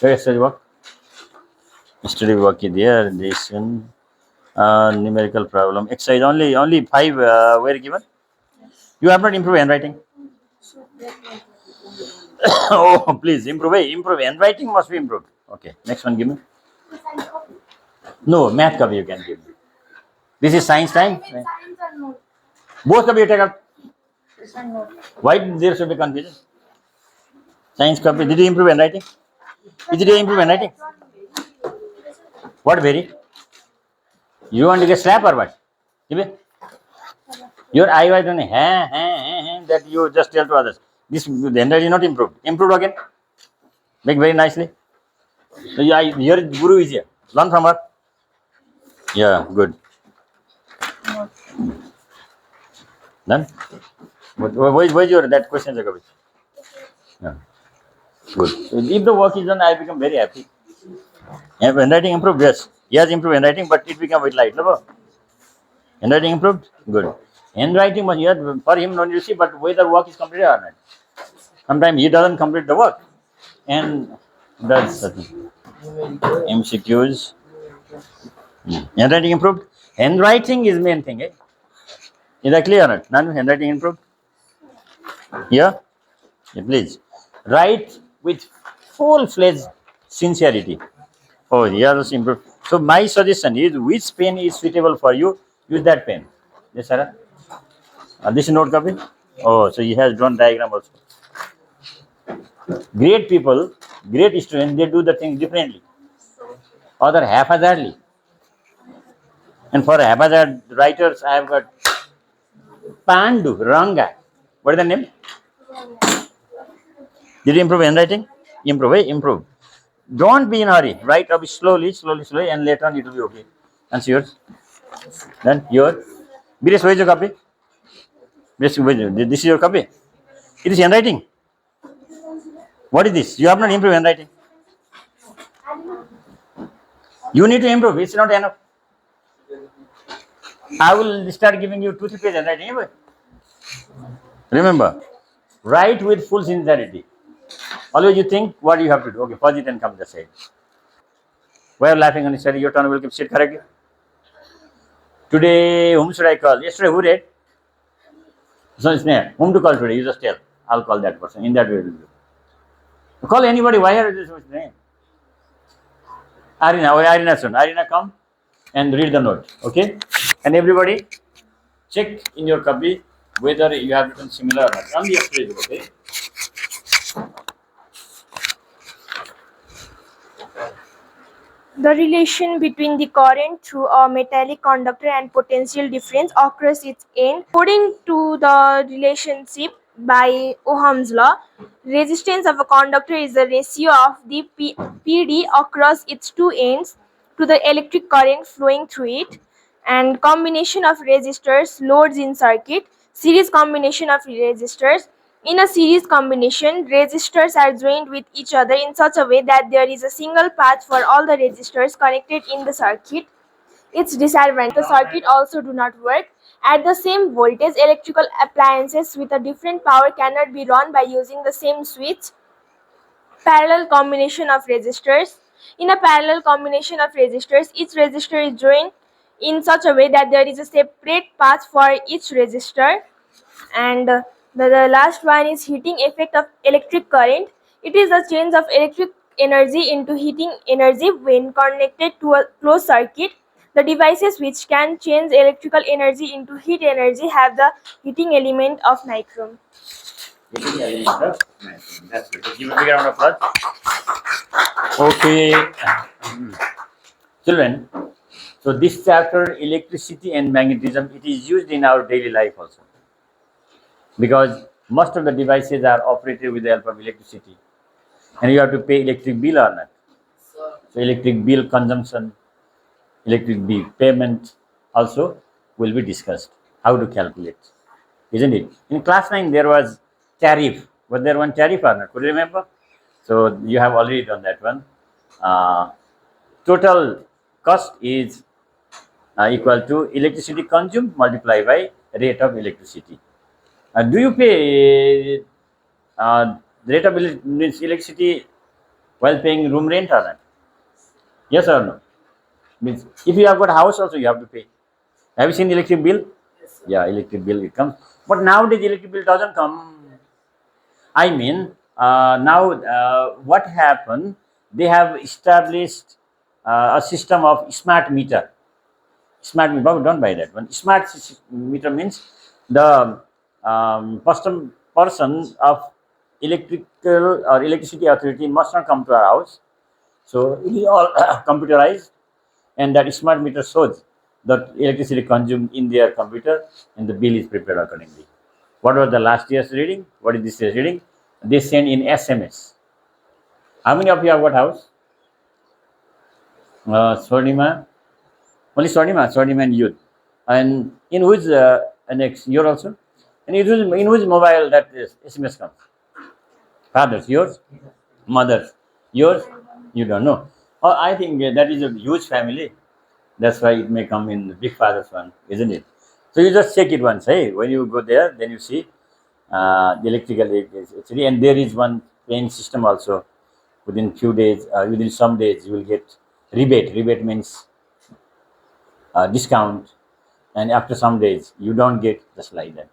Where is work? Study work is there. This one, numerical problem. Exercise only five were given. You have not improved handwriting. Oh, please improve. Improve. Handwriting must be improved. Okay. Next one, give me. No, math copy you can give me. This is science time. Both copy you take up. Why there should be confusion? Science copy. Did you improve handwriting? Did you improve handwriting? What very? You want to get slap or what? Give me. Your eye was only that you just tell to others. This the handwriting is not improved. Improved again. Make very nicely. So your guru is here. Learn from her. Yeah, good. Done. Where's your that question, Jacob? Yeah, good. So if the work is done, I become very happy. And handwriting improved, yes. He has improved handwriting, but it became very light. No? Handwriting improved? Good. Handwriting must here for him don't you see, but whether work is completed or not. Sometimes he doesn't complete the work. And does certain MCQs. Handwriting improved? Handwriting is main thing, eh? Is that clear or not? None handwriting improved? Yeah? Yeah, please. Write with full-fledged sincerity. Oh, yes, improved. So my suggestion is which pen is suitable for you, use that pen. Yes, sir. This is note copy. Oh, so he has drawn diagram also. Great people, great students, they do the things differently. Other haphazardly. And for haphazard writers, I have got Pandu, wrong guy. What is the name? Did you improve handwriting? Improve, eh? Improve. Don't be in a hurry. Write up slowly, and later on it will be okay. And yours? Then your. Biresh, where is your copy? This is your copy. It is handwriting. What is this? You have not improved handwriting. You need to improve. It's not enough. I will start giving you 2-3 pages handwriting. Remember, write with full sincerity. Always you think what you have to do. Okay, pause it and come the side. Why are you laughing on the side? Your turn will keep sit correctly. Today, whom should I call? Yesterday, who read? So it's there. Whom to call today? You just tell. I'll call that person. In that way, we'll do. Call anybody. Why are you this name? Arina, Arina soon. Arina, come and read the note. Okay? And everybody, check in your copy whether you have written similar or not. Only yesterday, okay? The relation between the current through a metallic conductor and potential difference occurs its end. According to the relationship by Ohm's law, resistance of a conductor is the ratio of the PD across its two ends to the electric current flowing through it, and combination of resistors loads in circuit, series combination of resistors. In a series combination, resistors are joined with each other in such a way that there is a single path for all the resistors connected in the circuit. Its disadvantage, the circuit also do not work at the same voltage. Electrical appliances with a different power cannot be run by using the same switch. Parallel combination of resistors. In a parallel combination of resistors, each resistor is joined in such a way that there is a separate path for each resistor. And the last one is heating effect of electric current. It is the change of electric energy into heating energy when connected to a closed circuit. The devices which can change electrical energy into heat energy have the heating element of nichrome. That's good. Give a big round of applause. Okay. Children, so this chapter, electricity and magnetism, it is used in our daily life also. Because most of the devices are operated with the help of electricity. And you have to pay electric bill or not. So electric bill consumption, electric bill payment also will be discussed. How to calculate, isn't it? In class 9 there was tariff. Was there one tariff or not? Could you remember? So you have already done that one. Total cost is equal to electricity consumed multiplied by rate of electricity. Do you pay the rate of electricity while paying room rent or not? Yes or no? Means if you have got a house also you have to pay. Have you seen electric bill? Yeah, electric bill it comes. But nowadays electric bill doesn't come. I mean, now what happened? They have established a system of smart meter. Smart meter, don't buy that one. Smart meter means the person of electrical or electricity authority must not come to our house. So it is all computerized, and that smart meter shows the electricity consumed in their computer, and the bill is prepared accordingly. What was the last year's reading? What is this year's reading? They send in SMS. How many of you have got house? Swarnima, only Swarnima and youth. And in which next year also? And in which mobile that is SMS comes? Fathers, yours? Mothers, yours? You don't know. Oh, I think that is a huge family. That's why it may come in the big father's one, isn't it? So you just check it once. Hey, when you go there, then you see the electrical electricity, and there is one paying system also. Within few days, within some days, you will get rebate. Rebate means discount, and after some days, you don't get just like that.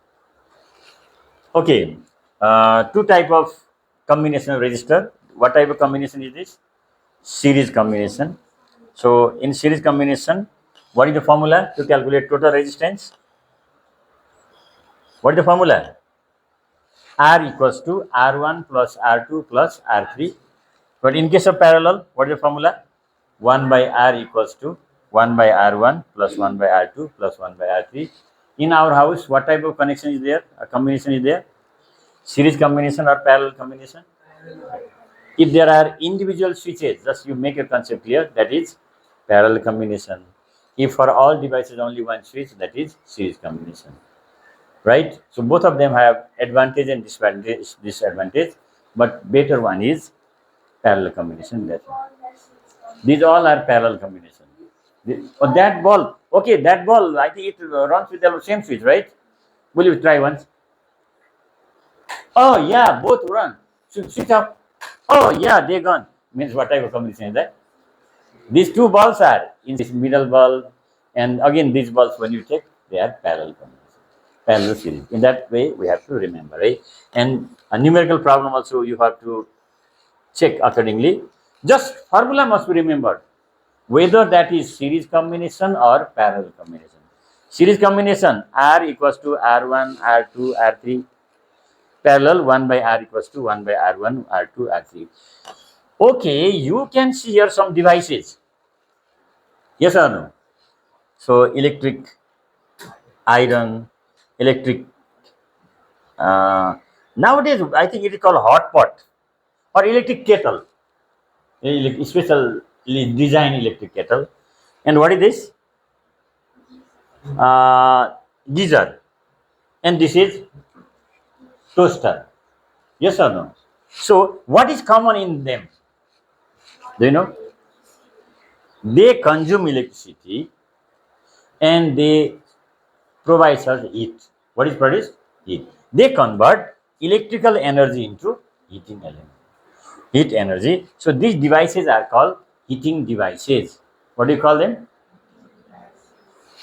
Okay, two type of combination of register. What type of combination is this? Series combination. So in series combination, what is the formula to calculate total resistance? What is the formula? R equals to R1 plus R2 plus R3. But in case of parallel, what is the formula? 1 by R equals to 1 by R1 plus 1 by R2 plus 1 by R3. In our house, what type of connection is there? A combination is there? Series combination or parallel combination? If there are individual switches, just you make a concept here, that is parallel combination. If for all devices only one switch, that is series combination. Right? So both of them have advantage and disadvantage, but better one is parallel combination. That's one. These all are parallel combination. Oh, that ball, okay, that ball, I think it runs with the same switch, right? Will you try once? Oh yeah, both run. Switch off. Oh yeah, they're gone. Means what type of combination is that? These two balls are in this middle ball, and again these balls when you take, they are parallel combination, parallel series. In that way, we have to remember, right? And a numerical problem also you have to check accordingly. Just formula must be remembered, whether that is series combination or parallel combination. Series combination R equals to R1, R2, R3. Parallel 1 by R equals to 1 by R1, R2, R3. Okay, you can see here some devices. Yes or no? So electric iron, electric. Nowadays, I think it is called hot pot or electric kettle, special design electric kettle. And what is this? Geyser. And this is toaster. Yes or no? So what is common in them? Do you know? They consume electricity and they provide us heat. What is produced? Heat. They convert electrical energy into heating energy. Heat energy. So these devices are called heating devices. What do you call them?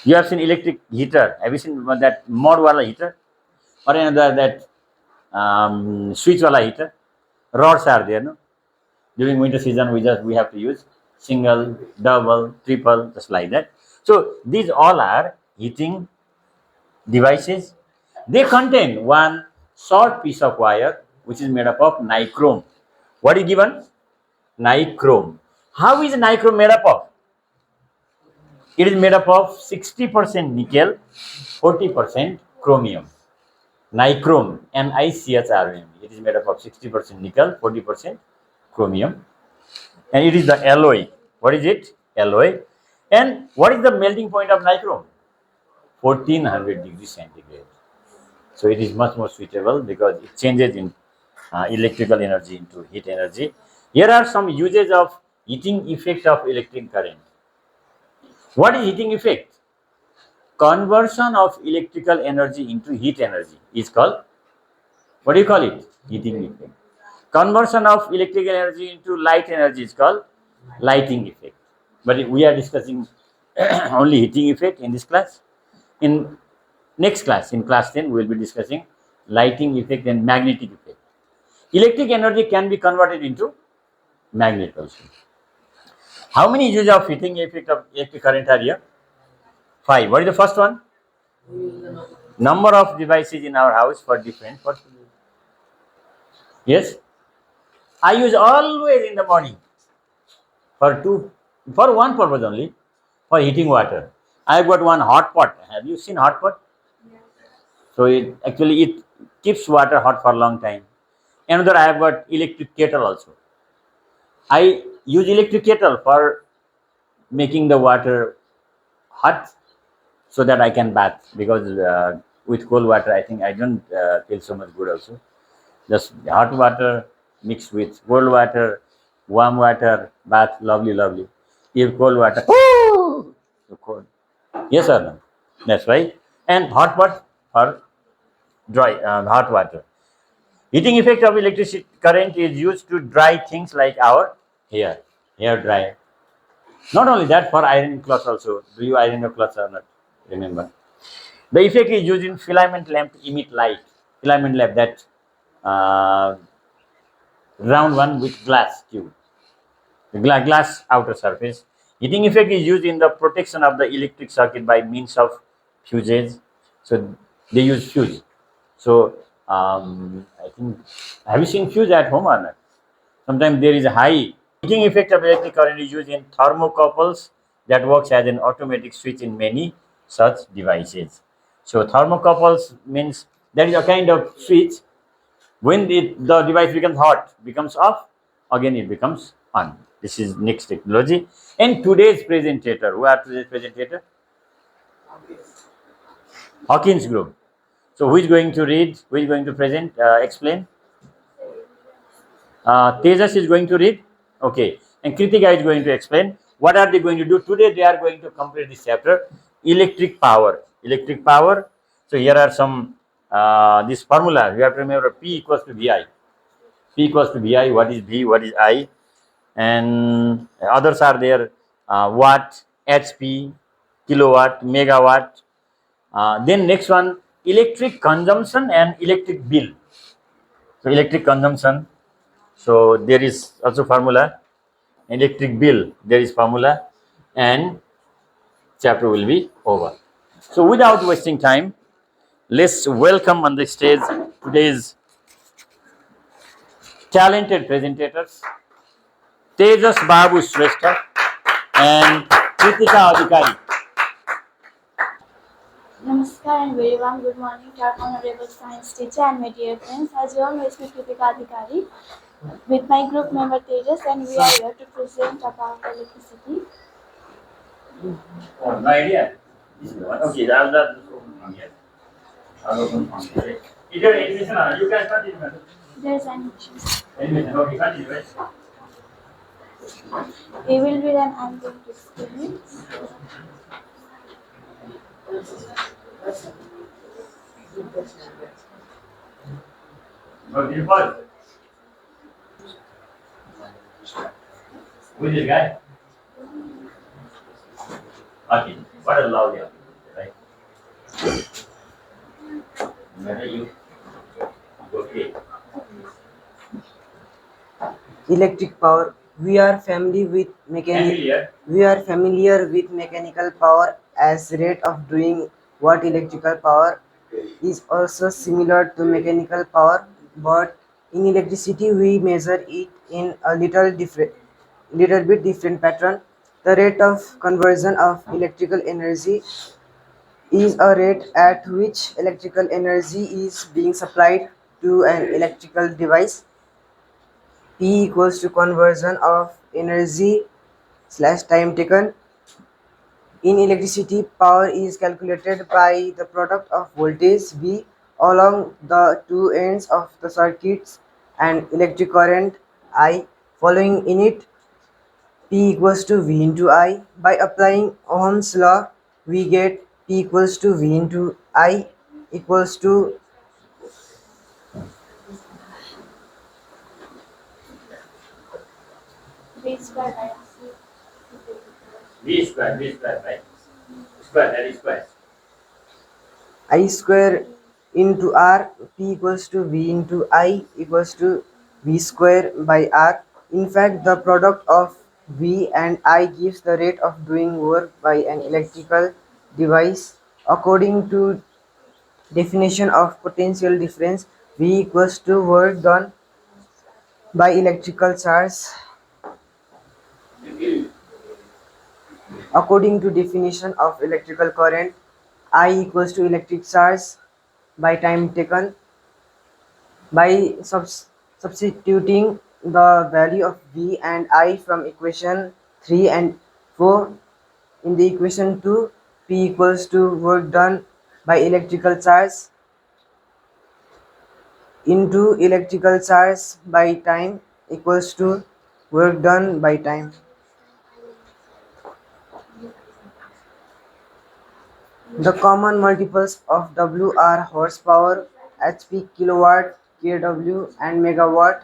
You have seen electric heater. Have you seen that mod wala heater? Or another that switch wala heater? Rods are there, no? During winter season, we have to use single, double, triple, just like that. So these all are heating devices. They contain one short piece of wire which is made up of nichrome. What is given? Nichrome. How is nichrome made up of? It is made up of 60% nickel, 40% chromium. Nichrome, NiChrome. It is made up of 60% nickel, 40% chromium. And it is the alloy. What is it? Alloy. And what is the melting point of nichrome? 1400 degrees centigrade. So it is much more suitable because it changes in electrical energy into heat energy. Here are some uses of heating effect of electric current. What is heating effect? Conversion of electrical energy into heat energy is called, what do you call it? Heating effect. Conversion of electrical energy into light energy is called lighting effect. But we are discussing only heating effect in this class. In next class, in class 10, we will be discussing lighting effect and magnetic effect. Electric energy can be converted into magnet also. How many uses of heating effect of electric current are here? 5. What is the first one? Number of devices in our house for different purposes. Yes, I use always in the morning for for one purpose only, for heating water. I have got one hot pot. Have you seen hot pot? So it keeps water hot for a long time. Another, I have got electric kettle also. I use electric kettle for making the water hot so that I can bath, because with cold water I think I don't feel so much good also. Just hot water mixed with cold water, warm water, bath, lovely, lovely. If cold water, so cold. Yes or no? That's right. And hot pot or dry hot water. Heating effect of electricity current is used to dry things like our hair dryer. Not only that, for ironing clothes also. Do you iron your clothes or not? Remember. The effect is used in filament lamp to emit light. Filament lamp, that uh, round one with glass tube, the glass outer surface. Heating effect is used in the protection of the electric circuit by means of fuses. So they use fuse. So I think, have you seen fuse at home or not? Sometimes there is a high heating effect of electric current is used in thermocouples that works as an automatic switch in many such devices. So thermocouples means there is a kind of switch. When the device becomes hot, becomes off, again it becomes on. This is next technology. And today's presentator, who are today's presentator? Hawkins Group. So who is going to read? Who is going to present? Explain? Tejas is going to read. Okay. And Kritika is going to explain. What are they going to do? Today they are going to complete this chapter. Electric power. Electric power. So here are some, this formula. You have to remember P equals to VI. P equals to VI. What is V? What is I? And others are there. Watt, HP, kilowatt, megawatt. Then next one, electric consumption and electric bill. So electric consumption. So there is also formula. Electric bill, there is formula, and chapter will be over. So without wasting time, let's welcome on the stage today's talented presentators, Tejas Babu Shrestha and Kritika Adhikari. Namaskar and very warm good morning to our honorable science teacher and my dear friends. As you all know, it's me Kritika Adhikari with my group member Tejas, and we are here to present about electricity. Oh, no idea. This is the one. Okay, I'll just open from here. I'll open from here. Is there admission or you can continue? Madam? There is an issue. Admission, okay, continue. Right? We will read and I am going to explain it. Okay, first. Who is this guy? Okay, what a lovely office, right? Where are you? Okay. Electric power. We are familiar with Familiar. mechanical power as rate of doing what electrical power is also similar to mechanical power, but in electricity we measure it in a little bit different pattern. The rate of conversion of electrical energy is a rate at which electrical energy is being supplied to an electrical device. P equals to conversion of energy slash time taken. In electricity, power is calculated by the product of voltage V along the two ends of the circuits and electric current I following in it. P equals to V into I. By applying Ohm's law, we get P equals to V into I equals to V square by R. V square, right? Square, that is square. I square into R, P equals to V into I equals to V square by R. In fact, the product of V and I gives the rate of doing work by an electrical device. According to definition of potential difference, V equals to work done by electrical charge. According to definition of electrical current, I equals to electric charge by time taken. By substituting the value of V and I from equation 3 and 4 in the equation 2, P equals to work done by electrical charge into electrical charge by time equals to work done by time. The common multiples of W are horsepower, HP, kilowatt, kW, and megawatt,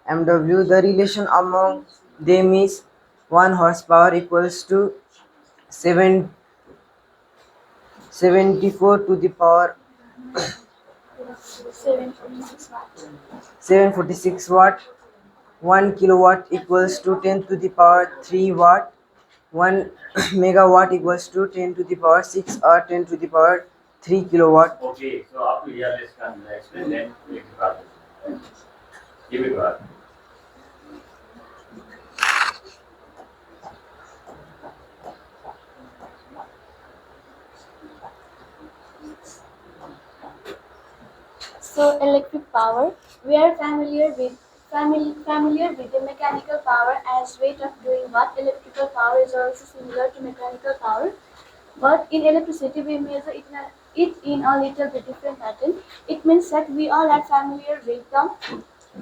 MW. The relation among them is 1 horsepower equals to 7, 74 to the power 746 watt. 746 watt. 1 kilowatt equals to 10 to the power 3 watt. 1 megawatt equals to 10 to the power 6 or 10 to the power 3 kilowatt. Okay, so up to here, let's come explain then electric process. Give it to So electric power, we are familiar with the mechanical power as rate of doing what. Electrical power is also similar to mechanical power, but in electricity we measure it in a little bit different pattern. It means that we all are familiar with the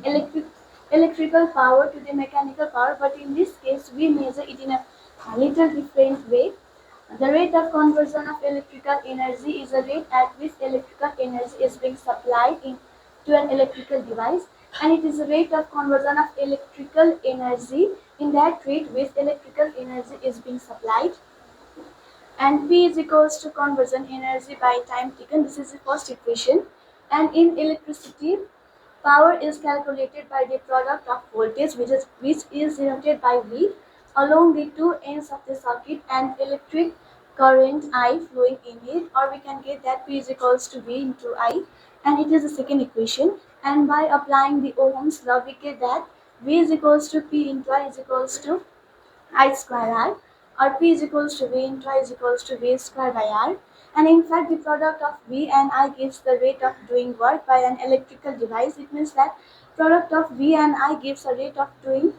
electric electrical power to the mechanical power, but in this case we measure it in a little different way. The rate of conversion of electrical energy is the rate at which electrical energy is being supplied to an electrical device, and it is the rate of conversion of electrical energy in that rate which electrical energy is being supplied. And P is equals to conversion energy by time taken. This is the first equation. And in electricity, power is calculated by the product of voltage which is denoted by V along the two ends of the circuit and electric current I flowing in it, or we can get that P is equals to V into I, and it is the second equation. And by applying the Ohm's law, we get that V is equals to P into I is equals to I square R, or P is equals to V into I is equals to V square by R. And in fact, the product of V and I gives the rate of doing work by an electrical device. It means that product of V and I gives a rate of doing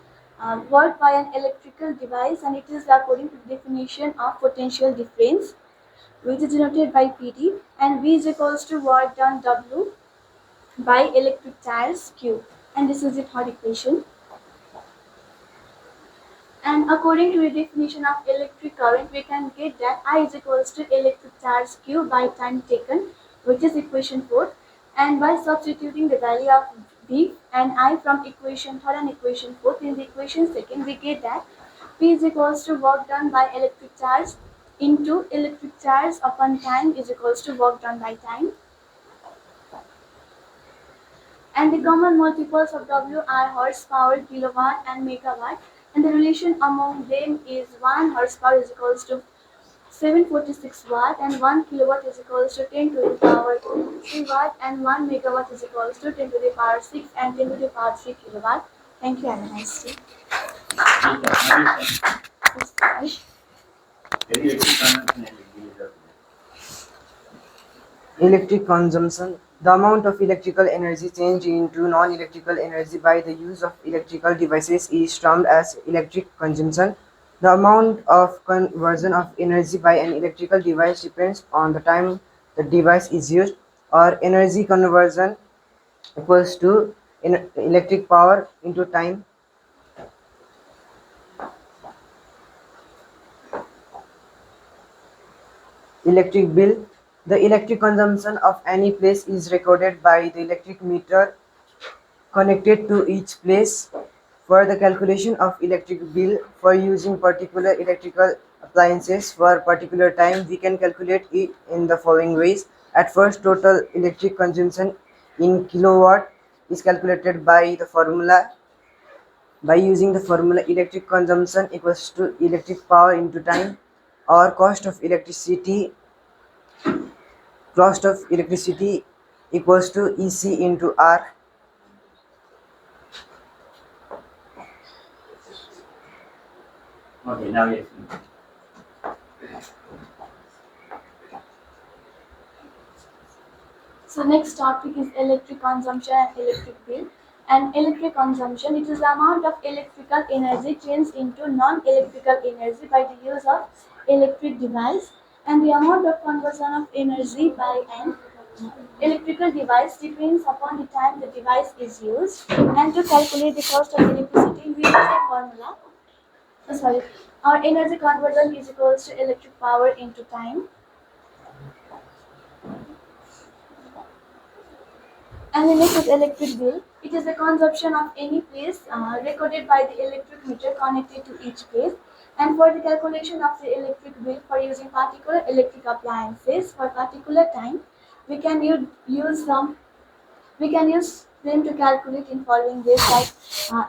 work by an electrical device, and it is according to the definition of potential difference, which is denoted by PD, and V is equals to work done W by electric charge Q. And this is the third equation. And according to the definition of electric current, we can get that I is equals to electric charge Q by time taken, which is equation 4. And by substituting the value of V and I from equation 3 and equation 4 in the equation 2, we get that P is equals to work done by electric charge into electric charge upon time is equals to work done by time. And the common multiples of W are horsepower, kilowatt, and megawatt. And the relation among them is 1 horsepower is equals to 746 watt, and 1 kilowatt is equals to 10 to the power 3 watt, and 1 megawatt is equals to 10 to the power 6 and 10 to the power 3 kilowatt. Thank you. Have a nice day. Electric consumption. The amount of electrical energy changed into non-electrical energy by the use of electrical devices is termed as electric consumption. The amount of conversion of energy by an electrical device depends on the time the device is used, or energy conversion equals to electric power into time. Electric bill. The electric consumption of any place is recorded by the electric meter connected to each place. For the calculation of electric bill for using particular electrical appliances for particular time, we can calculate it in the following ways. At first, total electric consumption in kilowatt is calculated by using the formula electric consumption equals to electric power into time, or cost of electricity equals to EC into R. Okay, now yes. So next topic is electric consumption and electric bill. And electric consumption, it is the amount of electrical energy changed into non-electrical energy by the use of electric device, and the amount of conversion of energy by an electrical device depends upon the time the device is used. And to calculate the cost of electricity, we use a formula. Our energy conversion is equals to electric power into time. And the next is electric bill. It is the consumption of any place recorded by the electric meter connected to each place. And for the calculation of the electric bill for using particular electric appliances for particular time, we can use them to calculate in following ways. Like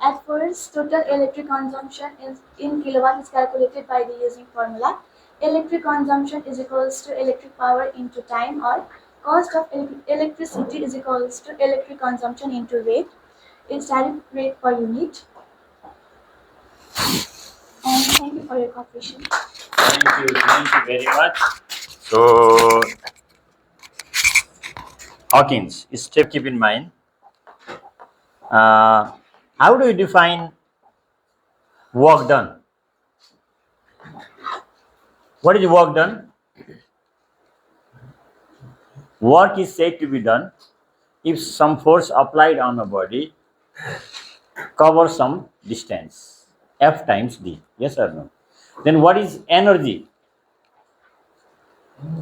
at first, total electric consumption in kilowatt is calculated by the using formula. Electric consumption is equals to electric power into time, or cost of electricity is equals to electric consumption into rate. It's tariff rate per unit. And thank you for your cooperation. Thank you very much. So, Hawkins, step keep in mind. How do you define work done? What is work done? Work is said to be done if some force applied on a body covers some distance, F times D. Yes or no? Then what is energy?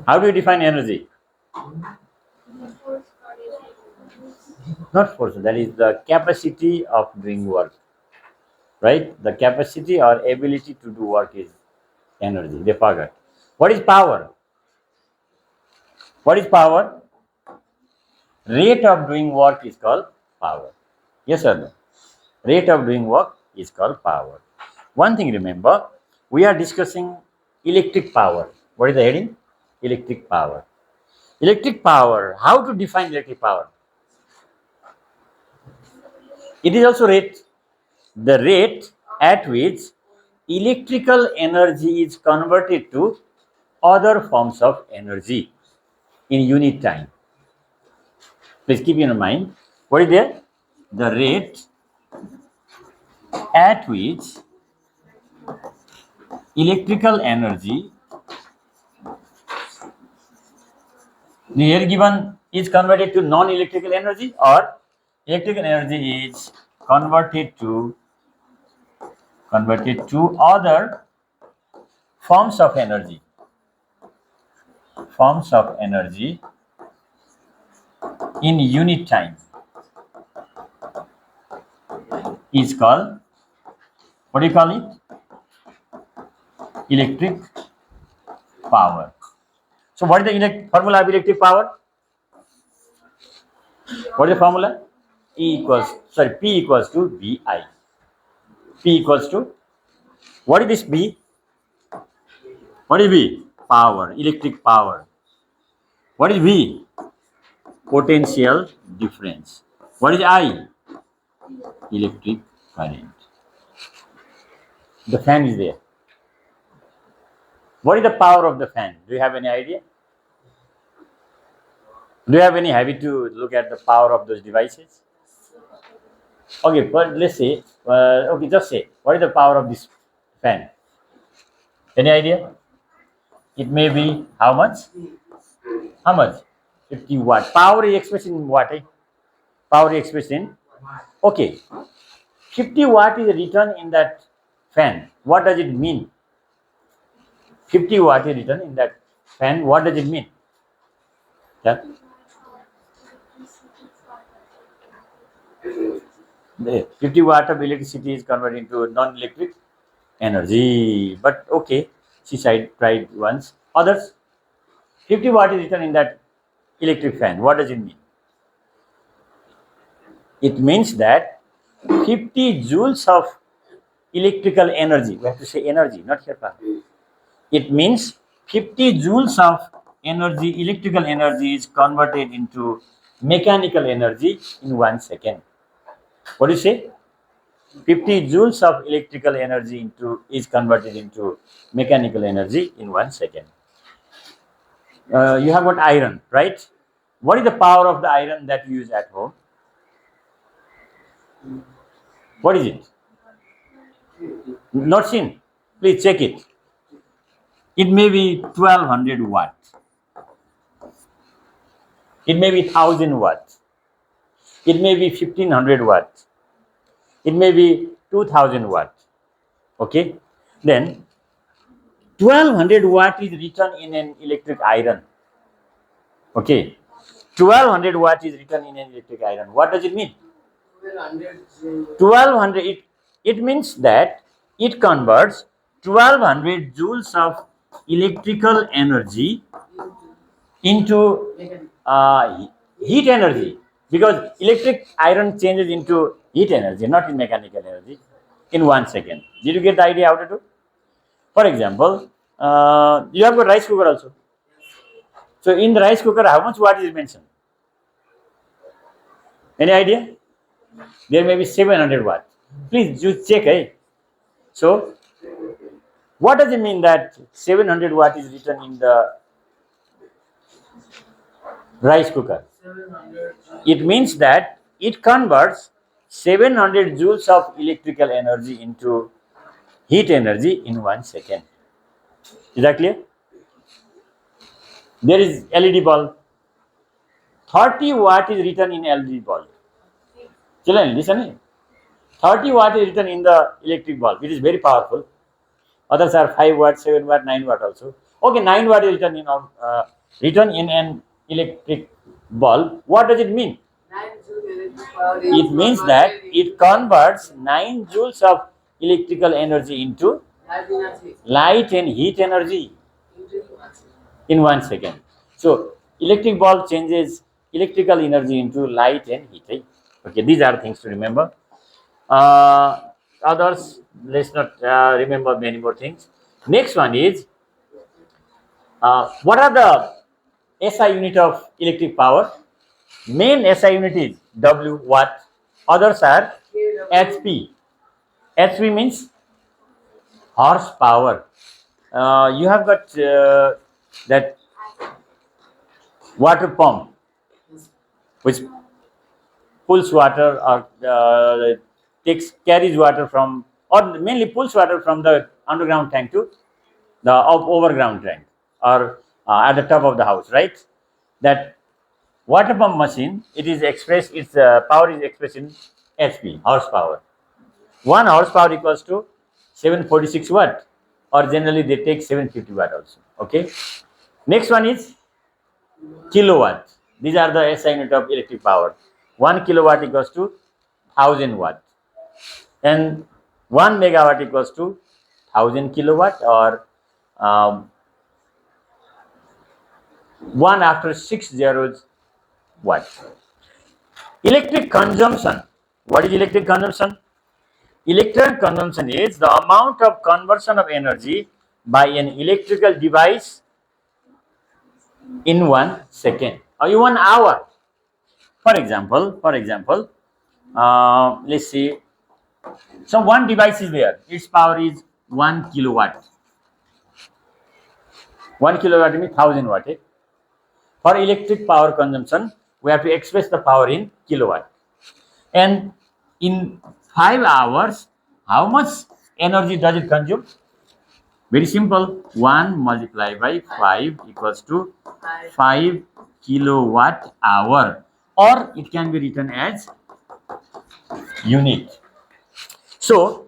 How do you define energy? Not force, that is the capacity of doing work. Right? The capacity or ability to do work is energy. They forgot. What is power? What is power? Rate of doing work is called power. Yes or no? Rate of doing work is called power. One thing remember, we are discussing electric power. What is the heading? Electric power. Electric power. How to define electric power? It is also rate. The rate at which electrical energy is converted to other forms of energy in unit time. Please keep in mind, what is there? The rate at which electrical energy here given is converted to non-electrical energy, or electrical energy is converted to other forms of energy in unit time is called, what do you call it? Electric power. So what is the formula of electric power? What is the formula? P equals to VI. P equals to, what is this B? What is V? Power, electric power. What is V? Potential difference. What is I? Electric current. The fan is there. What is the power of the fan? Do you have any idea? Do you have any habit to look at the power of those devices? Okay, but let's say, okay, just say, what is the power of this fan? Any idea? It may be how much? How much? 50 watt. Power is expressed in watt. Power is expressed in. Okay. 50 watt is written in that fan. What does it mean? 50 watt is written in that fan. What does it mean? Yeah. The 50 watt of electricity is converted into non-electric energy. But okay, she tried once. Others, 50 watt is written in that electric fan. What does it mean? It means that 50 joules of electrical energy. We have to say energy, not here power. It means 50 joules of energy, electrical energy is converted into mechanical energy in 1 second. What do you say? 50 joules of electrical energy is converted into mechanical energy in 1 second. You have got iron, right? What is the power of the iron that you use at home? What is it? Not seen. Please check it. It may be 1200 watts. It may be 1000 watts. It may be 1500 watts. It may be 2000 watts. Okay. Then 1200 watt is written in an electric iron. Okay. 1200 watt is written in an electric iron. What does it mean? 1200. It means that it converts 1200 joules of electrical energy into heat energy, because electric iron changes into heat energy, not in mechanical energy, in 1 second. Did you get the idea how to do? For example, you have a rice cooker also. So in the rice cooker, how much watt is mentioned? Any idea? There may be 700 watt. Please just check. So what does it mean that 700 watt is written in the rice cooker? It means that it converts 700 joules of electrical energy into heat energy in 1 second. Is that clear? There is LED bulb. 30 watt is written in LED bulb. Children, listen. 30 watt is written in the electric bulb. It is very powerful. Others are 5 watt, 7 watt, 9 watt also. Okay, 9 watt is written in an electric bulb. What does it mean? It means that it converts 9 joules of electrical energy into light and heat energy in 1 second. So electric bulb changes electrical energy into light and heat. Okay, these are things to remember. Others, let's not remember many more things. Next one is, what are the SI unit of electric power? Main SI unit is W, watt. Others are HP. HP means horsepower. You have got that water pump which pulls water or carries water from, or mainly pulls water from the underground tank to the overground tank, or at the top of the house, right? That water pump machine, its power is expressed in HP, horsepower. 1 horsepower equals to 746 watt, or generally they take 750 watt also. Okay. Next one is kilowatt. These are the SI unit of electric power. 1 kilowatt equals to 1000 watt, and 1 megawatt equals to 1000 kilowatt, or 1 after 6 zeros watt. Electric consumption. What is electric consumption? Electrical consumption is the amount of conversion of energy by an electrical device in 1 second or in 1 hour. For example, let's see. So one device is there. Its power is 1 kilowatt. 1 kilowatt means 1000 watt. For electric power consumption, we have to express the power in kilowatt. And in 5 hours, how much energy does it consume? Very simple. 1 multiplied by 5 equals to 5 kilowatt hour, or it can be written as unit. So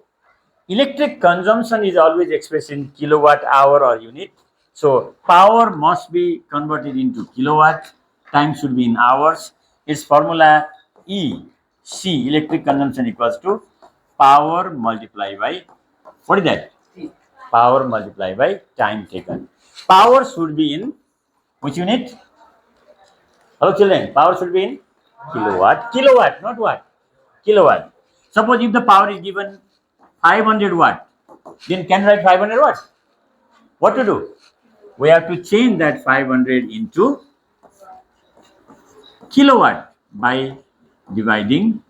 electric consumption is always expressed in kilowatt hour or unit. So power must be converted into kilowatt. Time should be in hours. Its formula E C, electric consumption equals to power multiplied by, what is that? Power multiplied by time taken. Power should be in which unit? Hello children, power should be in kilowatt. Kilowatt, not watt. Kilowatt. Suppose if the power is given 500 watt, then can write 500 watt. What to do? We have to change that 500 into kilowatt by dividing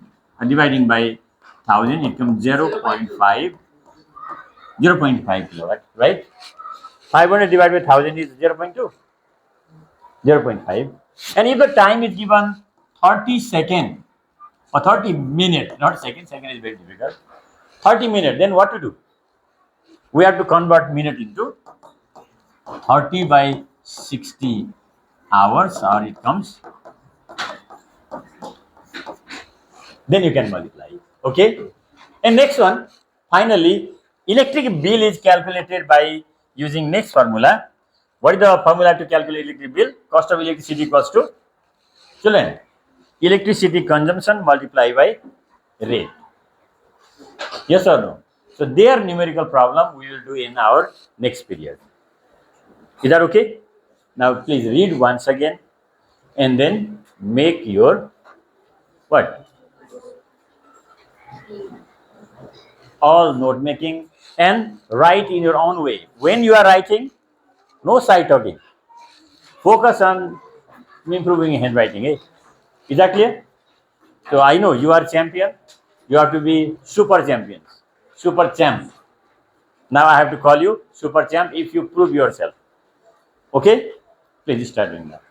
by 1000. It comes 0.5 kilowatt, right? 500 divided by 1000 is 0.2, 0.5. And if the time is given 30 second or 30 minute, not second, second is very difficult, 30 minute, then what to do? We have to convert minute into 30 by 60 hours, or it comes, then you can multiply. Okay. And next one, finally, electric bill is calculated by using next formula. What is the formula to calculate electric bill? Cost of electricity equals to, children, electricity consumption multiplied by rate. Yes or no? So their numerical problem we will do in our next period. Is that okay? Now please read once again and then make your what? All note making and write in your own way. When you are writing, no side talking. Focus on improving handwriting. Eh? Is that clear? So I know you are champion. You have to be super champions. Super champ. Now I have to call you super champ if you prove yourself. Okay? Please start doing that.